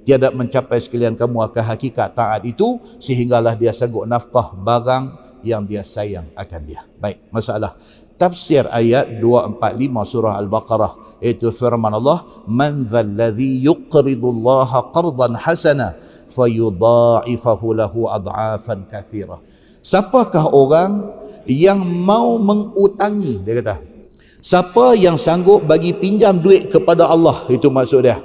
Tiada mencapai sekalian kamu akan hakikat taat itu sehinggalah dia sanggup nafkah barang yang dia sayang akan dia. Baik, masalah tafsir ayat 245 surah Al-Baqarah, iaitu firman Allah, man dzalladzi yuqridullaha qardan hasana fayudha'ifahu lahu ad'afan katsira. Siapakah orang yang mau mengutangi, dia kata, siapa yang sanggup bagi pinjam duit kepada Allah, itu maksud dia,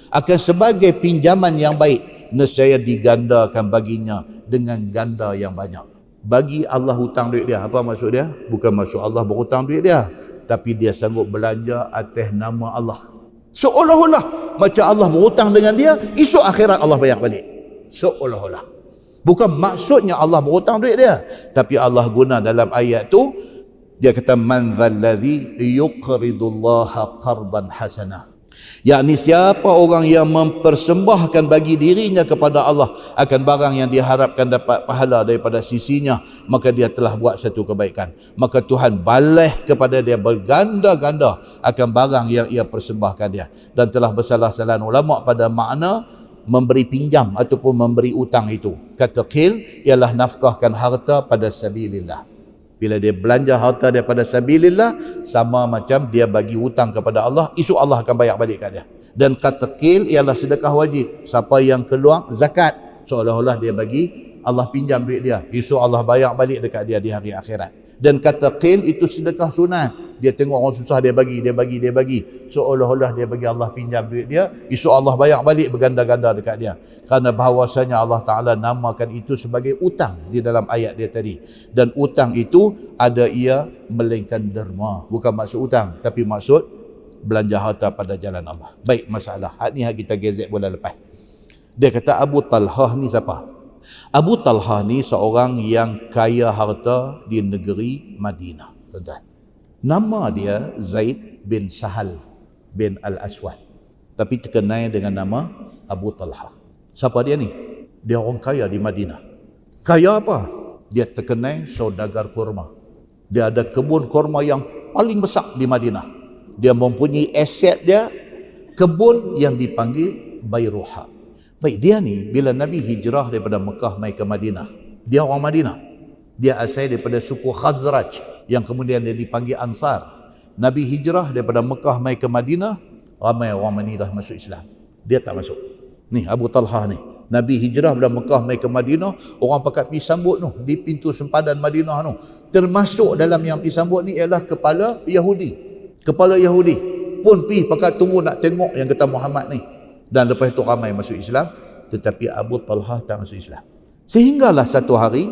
akan sebagai pinjaman yang baik, nescaya digandakan baginya dengan ganda yang banyak. Bagi Allah hutang duit dia, apa maksud dia? Bukan maksud Allah berhutang duit dia, tapi dia sanggup belanja atas nama Allah, seolah-olah macam Allah berhutang dengan dia, esok akhirat Allah bayar balik. Seolah-olah, bukan maksudnya Allah berhutang duit dia, tapi Allah guna dalam ayat tu, dia kata man dzalladzi yuqridullaha qardan hasanah, yakni siapa orang yang mempersembahkan bagi dirinya kepada Allah akan barang yang diharapkan dapat pahala daripada sisinya, maka dia telah buat satu kebaikan, maka Tuhan balas kepada dia berganda-ganda akan barang yang ia persembahkan dia. Dan telah bersalah-salah ulama pada makna memberi pinjam ataupun memberi utang itu. Kata qil ialah nafkahkan harta pada sabilillah. Bila dia belanja harta daripada sabilillah, sama macam dia bagi hutang kepada Allah, esok Allah akan bayar balik kat dia. Dan kata qil ialah sedekah wajib. Siapa yang keluar zakat, seolah-olah dia bagi Allah pinjam duit dia, esok Allah bayar balik dekat dia di hari akhirat. Dan kata qil itu sedekah sunat. Dia tengok orang susah, dia bagi, seolah-olah dia bagi Allah pinjam duit dia, esok Allah bayar balik berganda-ganda dekat dia. Kerana bahawasanya Allah Ta'ala namakan itu sebagai utang di dalam ayat dia tadi. Dan utang itu ada ia melainkan derma, bukan maksud utang, tapi maksud belanja harta pada jalan Allah. Baik, masalah hak ni kita gezek bulan lepas. Dia kata Abu Talhah ni siapa? Abu Talhah ni seorang yang kaya harta di negeri Madinah, tuan-tuan. Nama dia Zaid bin Sahal bin Al-Aswad, tapi terkenal dengan nama Abu Talhah. Siapa dia ni? Dia orang kaya di Madinah. Kaya apa? Dia terkenal saudagar kurma. Dia ada kebun kurma yang paling besar di Madinah. Dia mempunyai aset dia, kebun yang dipanggil Bayruha. Baik, dia ni bila Nabi hijrah daripada Mekah mai ke Madinah, dia orang Madinah. Dia asal daripada suku Khazraj yang kemudian dia dipanggil Ansar. Nabi hijrah daripada Mekah mai ke Madinah, ramai orang Madinah masuk Islam. Dia tak masuk. Ni Abu Talhah ni, Nabi hijrah daripada Mekah mai ke Madinah, orang pakat pergi sambut tu di pintu sempadan Madinah tu. Termasuk dalam yang pergi sambut ni ialah kepala Yahudi. Kepala Yahudi pun pergi pakat tunggu nak tengok yang kata Muhammad ni. Dan lepas itu ramai masuk Islam, tetapi Abu Talhah tak masuk Islam. Sehinggalah satu hari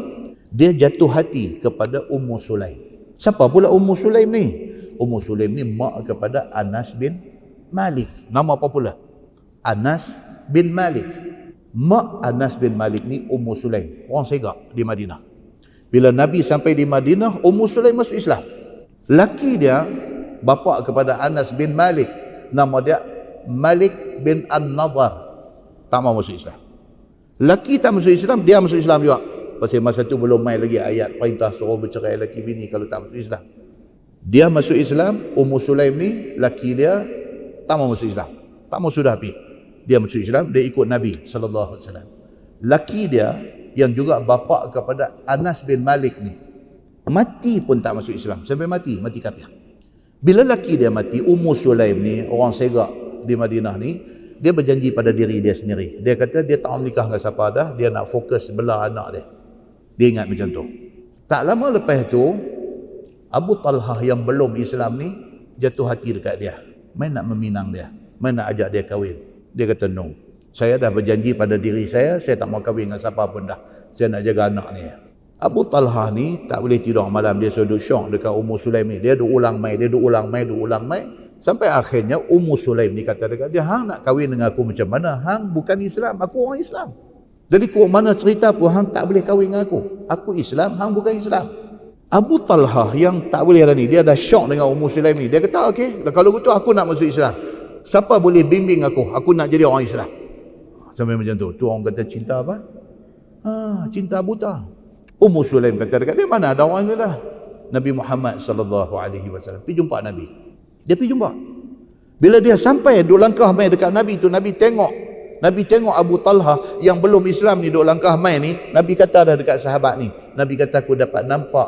dia jatuh hati kepada Ummu Sulaim. Siapa pula Ummu Sulaim ni? Ummu Sulaim ni mak kepada Anas bin Malik. Nama apa pula? Anas bin Malik. Mak Anas bin Malik ni Ummu Sulaim, orang segak di Madinah. Bila Nabi sampai di Madinah, Ummu Sulaim masuk Islam. Laki dia bapa kepada Anas bin Malik, nama dia Malik bin An-Nadhar, tak mau masuk Islam. Laki tak masuk Islam, dia masuk Islam juga. Pasal masa tu belum main lagi ayat perintah suruh bercerai laki bini kalau tak masuk Islam. Dia masuk Islam. Ummu Sulaim ni laki dia tak mau masuk Islam, tak mau sudah pergi. Dia masuk Islam, dia ikut Nabi sallallahu alaihi wasallam. Laki dia yang juga bapa kepada Anas bin Malik ni mati pun tak masuk Islam, sampai mati kafir. Bila laki dia mati, Ummu Sulaim ni orang segak di Madinah ni, dia berjanji pada diri dia sendiri. Dia kata dia tak menikah dengan siapa dah, dia nak fokus bela anak dia. Dia ingat macam tu. Tak lama lepas tu, Abu Talhah yang belum Islam ni jatuh hati dekat dia, main nak meminang dia, main nak ajak dia kahwin. Dia kata no, saya dah berjanji pada diri saya tak mau kahwin dengan siapa pun dah, saya nak jaga anak ni. Abu Talhah ni tak boleh tidur malam, dia sudah syok dekat Ummu Sulaim ni. Dia ulang mai, sampai akhirnya Ummu Sulaim ni kata dekat dia, hang nak kahwin dengan aku macam mana? Hang bukan Islam, aku orang Islam. Jadi kau mana cerita pun hang tak boleh kahwin dengan aku. Aku Islam, hang bukan Islam. Abu Talhah yang tak boleh dah ni, dia dah syok dengan Ummu Sulaim ni. Dia kata okey, kalau begitu aku nak masuk Islam. Siapa boleh bimbing aku nak jadi orang Islam? Sampai macam tu. Tu orang kata cinta apa? Cinta buta. Ummu Sulaim kata dekat dia, mana ada orang ni dah. Nabi Muhammad sallallahu alaihi wasallam pergi jumpa Nabi. Dia pergi jumpa. Bila dia sampai 2 langkah mai dekat Nabi tu, Nabi tengok Nabi tengok Abu Talha yang belum Islam ni duk langkah mai ni, Nabi kata dah dekat sahabat ni, Nabi kata aku dapat nampak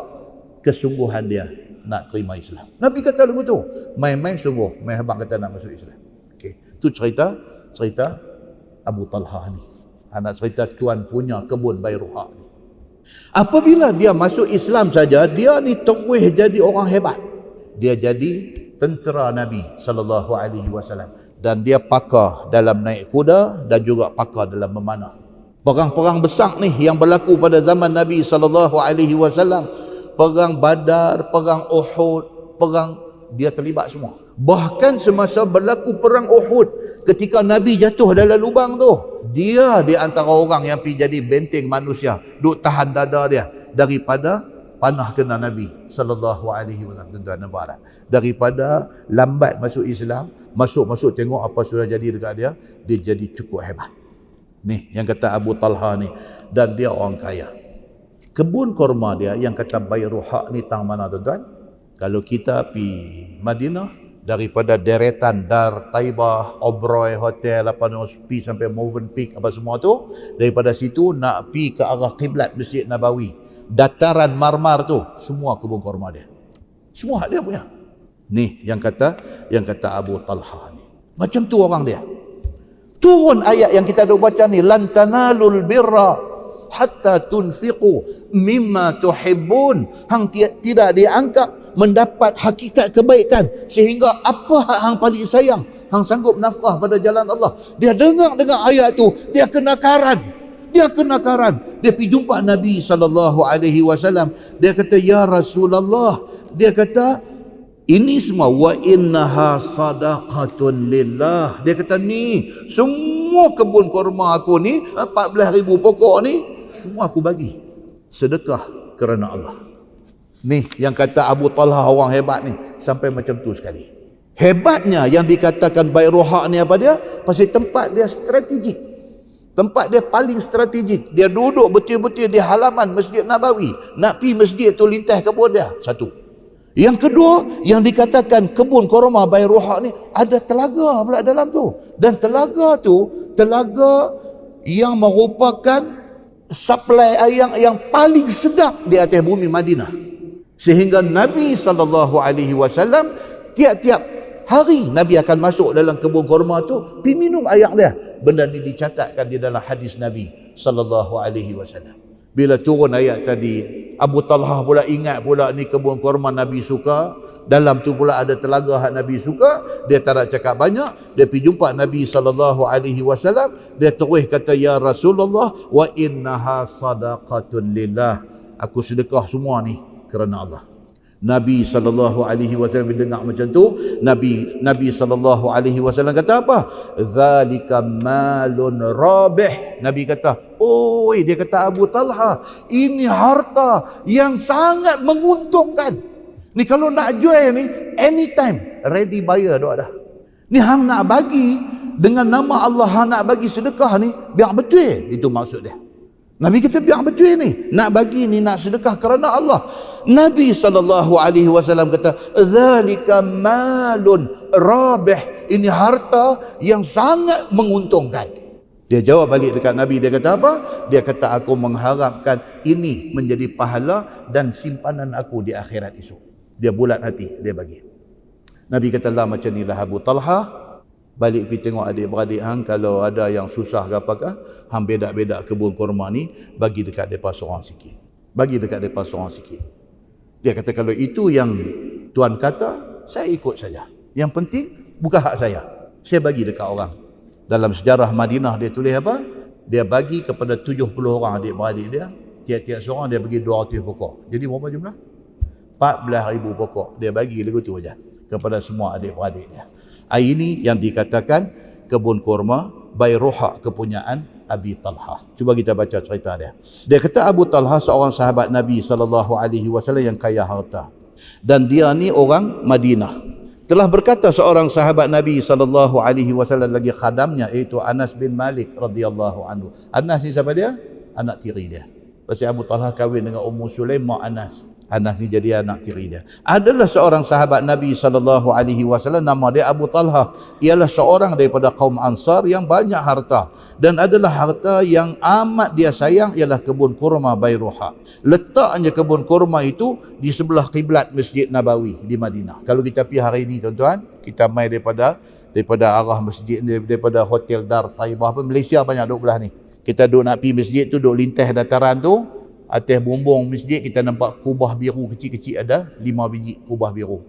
kesungguhan dia nak terima Islam. Nabi kata lagu tu, main-main sungguh, main habang kata nak masuk Islam. Okey, tu cerita Abu Talha ni. Anak cerita tuan punya kebun Bairuha ni. Apabila dia masuk Islam saja, dia ni terus jadi orang hebat. Dia jadi tentera Nabi sallallahu alaihi wasallam dan dia pakar dalam naik kuda dan juga pakar dalam memanah. Perang-perang besar ni yang berlaku pada zaman Nabi sallallahu alaihi wasallam, perang Badar, perang Uhud, dia terlibat semua. Bahkan semasa berlaku perang Uhud, ketika Nabi jatuh dalam lubang tu, dia di antara orang yang pergi jadi benteng manusia, duk tahan dada dia daripada panah kena Nabi sallallahu alaihi wasallam. Tuan-tuan dan puan, daripada lambat masuk Islam, masuk tengok apa sudah jadi dekat dia jadi cukup hebat. Ni yang kata Abu Talha ni, dan dia orang kaya. Kebun kurma dia yang kata Bairuha ni tang mana tuan-tuan? Kalau kita pi Madinah, daripada deretan Dar Taibah, Oberoi Hotel, apa nama, pi sampai Movenpick apa semua tu, daripada situ nak pi ke arah kiblat Masjid Nabawi, dataran marmar tu semua kebun kurma dia. Semua hak dia punya. Ni yang kata Abu Talha ni. Macam tu orang dia. Turun ayat yang kita dah baca ni, lan tanalul birra hatta tunfiqu mimma tuhibbun. Hang tidak dianggap mendapat hakikat kebaikan sehingga apa hang paling sayang, hang sanggup nafkah pada jalan Allah. Dia dengar ayat tu, dia kena karan. Dia pergi jumpa Nabi sallallahu alaihi wasallam. Dia kata, ya Rasulullah, dia kata ini semua wa innaha sadaqatun lillah. Dia kata ni semua kebun kurma aku ni 14,000 pokok ni semua aku bagi sedekah kerana Allah. Ni yang kata Abu Talha orang hebat ni, sampai macam tu sekali. Hebatnya yang dikatakan Bairuha ni apa dia? Pasal tempat dia strategik. Tempat dia paling strategik. Dia duduk betul-betul di halaman Masjid Nabawi. Nak pergi masjid tu lintas kebun dia. Satu. Yang kedua, yang dikatakan kebun kurma Bairuha ni ada telaga pula dalam tu. Dan telaga tu, telaga yang merupakan suplai air yang paling sedap di atas bumi Madinah. Sehingga Nabi SAW tiap-tiap hari Nabi akan masuk dalam kebun kurma tu, pergi minum air dia. Benda ni dicatatkan di dalam hadis Nabi SAW. Bila turun ayat tadi, Abu Talha pula ingat pula ni kebun kurma Nabi suka. Dalam tu pula ada telaga hak Nabi suka. Dia tak nak cakap banyak. Dia pergi jumpa Nabi SAW. Dia terus kata, ya Rasulullah, wa innaha sadaqatun lillah. Aku sedekah semua ni kerana Allah. Nabi SAW dengar macam tu, Nabi SAW kata apa? Zalika malun rabih. Nabi kata, oi, dia kata Abu Talha, ini harta yang sangat menguntungkan. Ni kalau nak jual ni, anytime ready buyer dah. Ni hang nak bagi dengan nama Allah, hang nak bagi sedekah ni, biar betul. Itu maksud dia. Nabi kata biar betul ni, nak bagi ni, nak sedekah kerana Allah. Nabi SAW kata, zalika malun rabih. Ini harta yang sangat menguntungkan. Dia jawab balik dekat Nabi, dia kata apa? Dia kata, aku mengharapkan ini menjadi pahala dan simpanan aku di akhirat esok. Dia bulat hati, dia bagi. Nabi kata, lah macam ni lah Abu Talha. Balik pergi tengok adik-beradik hang, kalau ada yang susah ke apakah, hang bedak-bedak kebun kurma ni, bagi dekat mereka seorang sikit. Bagi dekat mereka seorang sikit. Dia kata, kalau itu yang Tuan kata, saya ikut saja. Yang penting bukan hak saya. Saya bagi dekat orang. Dalam sejarah Madinah dia tulis apa? Dia bagi kepada 70 orang adik-beradik dia. Tiap-tiap seorang dia bagi 200 pokok. Jadi berapa jumlah? 14,000 pokok. Dia bagi lagu tu aja kepada semua adik-beradik dia. Ini yang dikatakan kebun kurma Bairuha, kepunyaan Abi Talha. Cuba kita baca cerita dia. Dia kata Abu Talha seorang sahabat Nabi SAW yang kaya harta. Dan dia ni orang Madinah. Telah berkata seorang sahabat Nabi SAW lagi khadamnya, iaitu Anas bin Malik radhiyallahu anhu. Anas ni siapa dia? Anak tiri dia. Pasal Abu Talha kahwin dengan Ummu Sulaim mak Anas. Anas ni jadi anak tiri dia. Adalah seorang sahabat Nabi SAW, nama dia Abu Talha. Ialah seorang daripada kaum Ansar yang banyak harta. Dan adalah harta yang amat dia sayang ialah kebun kurma Bairuha. Letaknya kebun kurma itu di sebelah kiblat Masjid Nabawi di Madinah. Kalau kita pergi hari ini tuan-tuan, kita mai daripada arah masjid, daripada Hotel Dar Taibah, Malaysia banyak duduk belah ni. Kita duduk nak pergi masjid tu, duduk lintas dataran tu, atas bumbung masjid kita nampak kubah biru kecil-kecil, ada 5 biji kubah biru.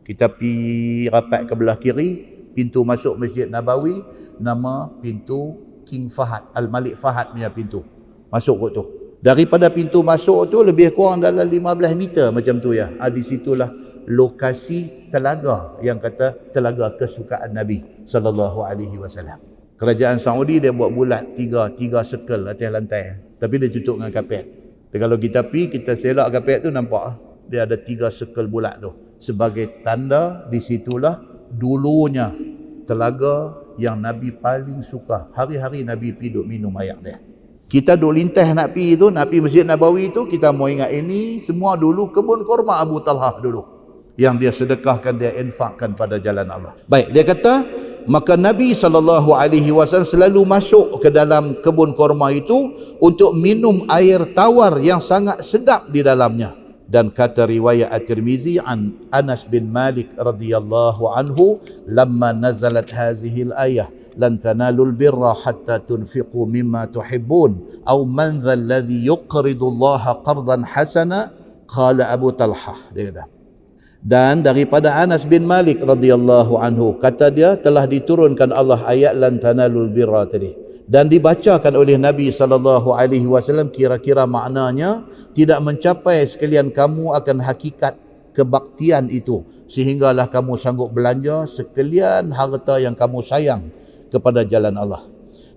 Kita pergi rapat ke belah kiri, pintu masuk Masjid Nabawi, nama pintu King Fahad, Al-Malik Fahad punya pintu. Masuk kot tu. Daripada pintu masuk tu lebih kurang dalam 15 meter macam tu ya. Di situlah lokasi telaga yang kata telaga kesukaan Nabi sallallahu alaihi wasallam. Kerajaan Saudi dia buat bulat tiga circle atas lantai. Tapi dia tutup dengan kapet. Kalau kita pergi, kita selak kapet tu nampak dia ada 3 circle bulat tu. Sebagai tanda di situlah dulunya telaga yang Nabi paling suka. Hari-hari Nabi pergi duduk minum air dia. Kita duduk lintas nak pergi tu, nak pergi Masjid Nabawi tu, kita mau ingat ini semua dulu kebun kurma Abu Talha dulu. Yang dia sedekahkan, dia infakkan pada jalan Allah. Baik, dia kata, maka Nabi SAW selalu masuk ke dalam kebun kurma itu untuk minum air tawar yang sangat sedap di dalamnya. Dan kata riwayat At-Tirmizi an Anas bin Malik radhiyallahu anhu, lamma nazalat hazihi al-ayah lan tanalul birra hatta tunfiqu mimma tuhibbun aw man dhal ladhi yuqridu Allah qardan hasana, qala Abu Talha. Dia kata, dan daripada Anas bin Malik radhiyallahu anhu, kata dia telah diturunkan Allah ayat lan tanalul birra tadi, dan dibacakan oleh Nabi SAW. Kira-kira maknanya tidak mencapai sekalian kamu akan hakikat kebaktian itu sehinggalah kamu sanggup belanja sekalian harta yang kamu sayang kepada jalan Allah.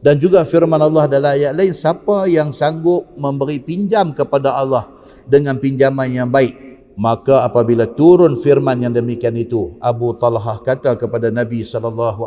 Dan juga firman Allah dalam ayat lain, siapa yang sanggup memberi pinjam kepada Allah dengan pinjaman yang baik, maka apabila turun firman yang demikian itu, Abu Talha kata kepada Nabi SAW,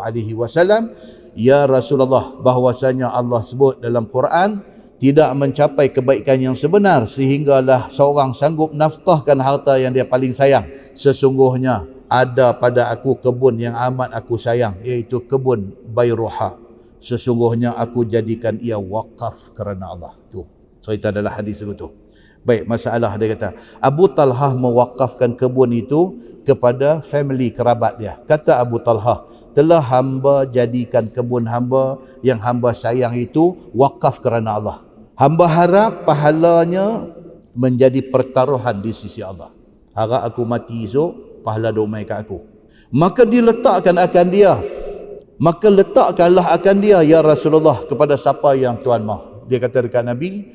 ya Rasulullah, bahwasanya Allah sebut dalam Quran tidak mencapai kebaikan yang sebenar sehinggalah seorang sanggup nafkahkan harta yang dia paling sayang. Sesungguhnya ada pada aku kebun yang amat aku sayang, iaitu kebun Bairuha. Sesungguhnya aku jadikan ia wakaf kerana Allah. Tu cerita dalam hadis itu. Baik, masalah dia kata, Abu Talha mewakafkan kebun itu kepada family kerabat dia. Kata Abu Talha, telah hamba jadikan kebun hamba yang hamba sayang itu wakaf kerana Allah. Hamba harap pahalanya menjadi pertaruhan di sisi Allah. Harap aku mati esok, pahala domai kat aku. Maka diletakkan akan dia. Maka letakkanlah akan dia, ya Rasulullah, kepada siapa yang Tuhan mahu. Dia kata dekat Nabi,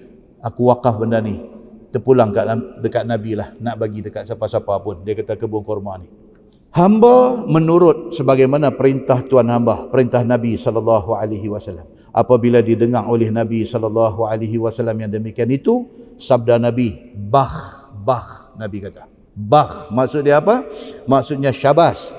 aku wakaf benda ni. Terpulang dekat Nabi lah, nak bagi dekat siapa-siapa pun. Dia kata kebun kurma ni. Hamba menurut sebagaimana perintah Tuhan hamba, perintah Nabi SAW. Apabila didengar oleh Nabi SAW yang demikian itu, sabda Nabi, bah, Nabi kata. Bah, maksud dia apa? Maksudnya syabas.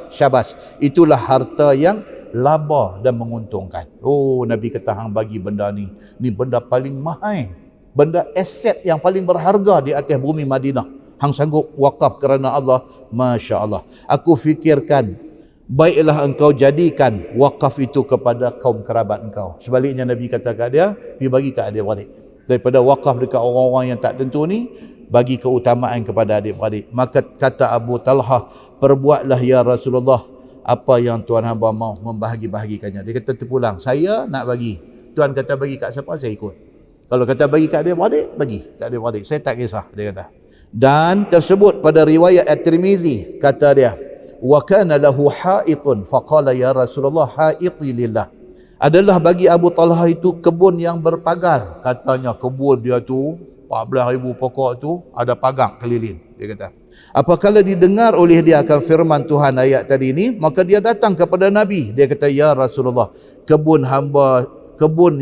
Itulah harta yang laba dan menguntungkan. Oh, Nabi kata, hang bagi benda ni. Ni benda paling mahal. Benda aset yang paling berharga di atas bumi Madinah. Hang sanggup wakaf kerana Allah. Masya Allah. Aku fikirkan, baiklah engkau jadikan wakaf itu kepada kaum kerabat engkau. Sebaliknya Nabi kata kat dia, pergi bagi kat adik-beradik. Daripada wakaf dekat orang-orang yang tak tentu ni, bagi keutamaan kepada adik-beradik. Maka kata Abu Talha, perbuatlah ya Rasulullah apa yang Tuhan hamba mau, membahagi-bahagikannya. Dia kata terpulang, saya nak bagi. Tuhan kata bagi kat siapa, saya ikut. Kalau kata bagi kat adik-beradik, bagi kat adik-beradik. Saya tak kisah, dia kata. Dan tersebut pada riwayat At-Tirmizi, kata dia, wa kana lahu haitun faqala ya Rasulullah haiti lillah. Adalah bagi Abu Talha itu kebun yang berpagar. Katanya kebun dia tu 14,000 pokok tu ada pagar keliling, dia kata. Apabila didengar oleh dia akan firman Tuhan ayat tadi ini, maka dia datang kepada Nabi. Dia kata, ya Rasulullah, kebun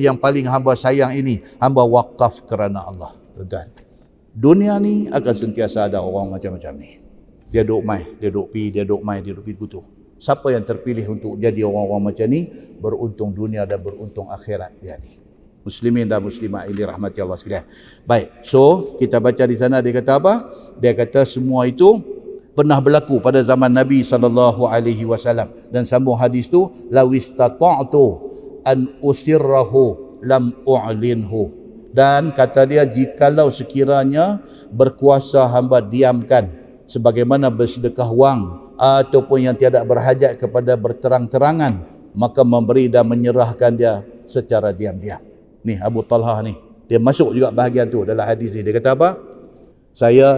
yang paling hamba sayang ini, hamba wakaf kerana Allah. Tuan-tuan, dunia ni akan sentiasa ada orang macam-macam ni. Dia duk mai, dia duk pi, dia duk mai, dia duk pi kutu. Siapa yang terpilih untuk jadi orang-orang macam ni, beruntung dunia dan beruntung akhirat dia ni. Muslimin dan muslimat ini rahmati Allah sekalian. Baik, so kita baca di sana dia kata apa? Dia kata semua itu pernah berlaku pada zaman Nabi SAW. Dan sambung hadis tu, lawistata'tu an usirrahu lam u'linhu. Dan kata dia, jikalau sekiranya berkuasa hamba diamkan sebagaimana bersedekah wang ataupun yang tiada berhajat kepada berterang-terangan, maka memberi dan menyerahkan dia secara diam-diam. Ni Abu Talhah ni, dia masuk juga bahagian tu dalam hadis ni. Dia kata apa?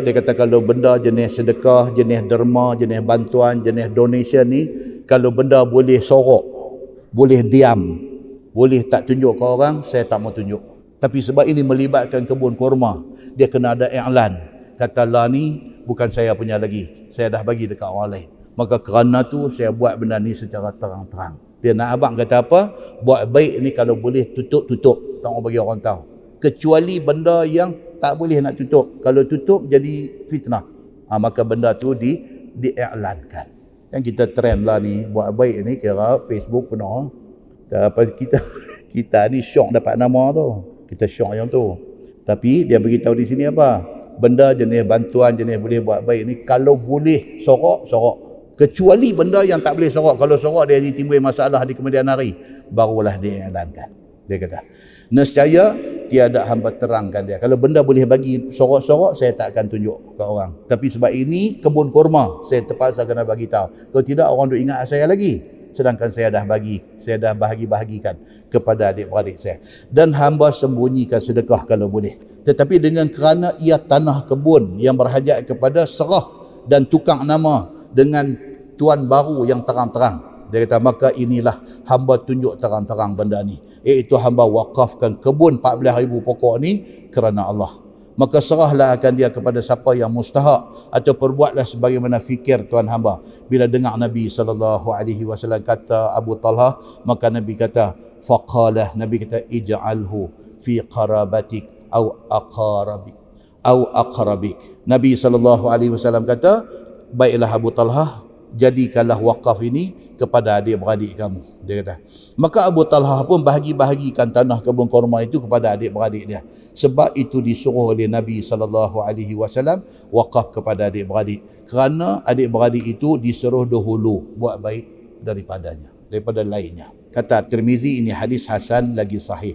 Dia kata kalau benda jenis sedekah, jenis derma, jenis bantuan, jenis donation ni, kalau benda boleh sorok, boleh diam, boleh tak tunjuk ke orang, saya tak mau tunjuk. Tapi sebab ini melibatkan kebun kurma, dia kena ada iklan. Kata lah ni bukan saya punya lagi, saya dah bagi dekat orang lain. Maka kerana tu saya buat benda ni secara terang-terang. Dia nak abang kata apa? Buat baik ni kalau boleh tutup-tutup, tak mau bagi orang tahu. Kecuali benda yang tak boleh nak tutup. Kalau tutup jadi fitnah. Maka benda tu diiklankan. Yang kita trend lah ni, buat baik ni kira Facebook penuh. Kita ni syok dapat nama tu. Kita syok yang tu. Tapi dia beritahu di sini apa? Benda jenis bantuan, jenis boleh buat baik ni, kalau boleh sorok. Kecuali benda yang tak boleh sorok. Kalau sorok dia timbul masalah di kemudian hari, barulah diiklankan. Dia kata, nescaya tiada hamba terangkan dia. Kalau benda boleh bagi sorok-sorok, saya tak akan tunjuk ke orang. Tapi sebab ini kebun kurma, saya terpaksa kena bagi tahu. Kalau tidak, orang duk ingat saya lagi. Sedangkan saya dah bagi, saya dah bahagi-bahagikan kepada adik-beradik saya. Dan hamba sembunyikan sedekah kalau boleh. Tetapi dengan kerana ia tanah kebun yang berhajat kepada serah dan tukang nama dengan tuan baru yang terang-terang. Dia kata, maka inilah hamba tunjuk terang-terang benda ni, iaitu hamba wakafkan kebun 14,000 pokok ni kerana Allah. Maka serahlah akan dia kepada siapa yang mustahak, atau perbuatlah sebagaimana fikir tuan hamba. Bila dengar Nabi SAW kata Abu Talhah, maka Nabi kata, faqalah, Nabi kata, ij'alhu fi qarabatik au aqrabik. Nabi SAW kata, baiklah Abu Talhah, jadikanlah wakaf ini kepada adik-beradik kamu. Dia kata, maka Abu Talhah pun bahagi-bahagikan tanah kebun kurma itu kepada adik-beradik dia. Sebab itu disuruh oleh Nabi SAW wakaf kepada adik-beradik, kerana adik-beradik itu disuruh dahulu buat baik daripada lainnya. Kata Tirmizi, ini hadis hasan lagi sahih.